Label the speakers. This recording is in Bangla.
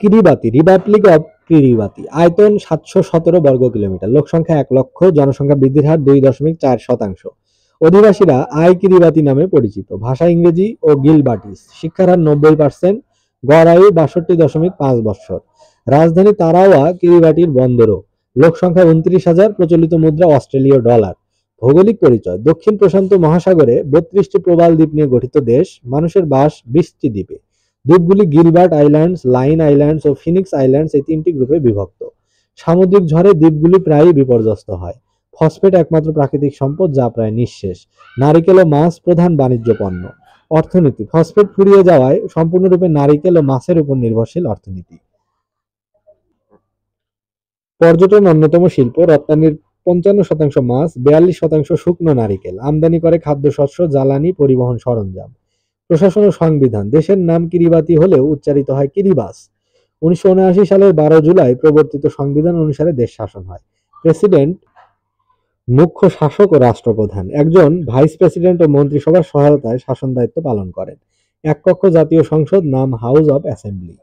Speaker 1: কিরিবাতি, রিপাবলিক অব কিরিবাতি, আয়তন 717 বর্গ কিলোমিটার, লোক সংখ্যা 1 লক্ষ, জনসংখ্যা বৃদ্ধির হার 2.4%। অধিবাসীরা আই কিরিবাতি নামে পরিচিত, ভাষা ইংরেজি ও গিলবার্টিস, শিক্ষার হার 90%, গড় আয়ু 62.5 বৎসর। রাজধানী তারাওয়া কিরিবাটির বন্দরও, লোক সংখ্যা 29,000, প্রচলিত মুদ্রা অস্ট্রেলীয় ডলার। ভৌগোলিক পরিচয়: দক্ষিণ প্রশান্ত মহাসাগরে 32টি প্রবাল দ্বীপ নিয়ে গঠিত দেশ, মানুষের বাস 20টি দ্বীপে। দ্বীপগুলি গিলবার্ট আইল্যান্ডস, লাইন আইল্যান্ডস ও ফিনিক্স আইল্যান্ডস এই 3টি গ্রুপে বিভক্ত। সামুদ্রিক ঝড়ে দ্বীপগুলি প্রায়ই বিপর্যস্ত হয়। ফসফেট একমাত্র প্রাকৃতিক সম্পদ যা প্রায় নিঃশেষ। নারিকেল ও মাছ প্রধান বাণিজ্য পণ্য। অর্থনীতি: ফসফেট ফুরিয়ে যাওয়ায় সম্পূর্ণরূপে নারিকেল ও মাছের উপর নির্ভরশীল অর্থনীতি। পর্যটন অন্যতম শিল্প, রপ্তানির 55% মাছ, 42% শুকনো নারিকেল, আমদানি করে খাদ্যশস্য, জ্বালানি, পরিবহন সরঞ্জাম। প্রশাসন ও সংবিধান: দেশের নাম কিরিবাতি হলেও উচ্চারিত হয় কিরিবাস। 1979 সালের 12 জুলাই প্রবর্তিত সংবিধান অনুসারে দেশ শাসন হয়। প্রেসিডেন্ট মুখ্য শাসক ও রাষ্ট্রপ্রধান, একজন ভাইস প্রেসিডেন্ট ও মন্ত্রিসভার সহায়তায় শাসন দায়িত্ব পালন করেন। এক কক্ষ জাতীয় সংসদ, নাম হাউস অব অ্যাসেম্বলি।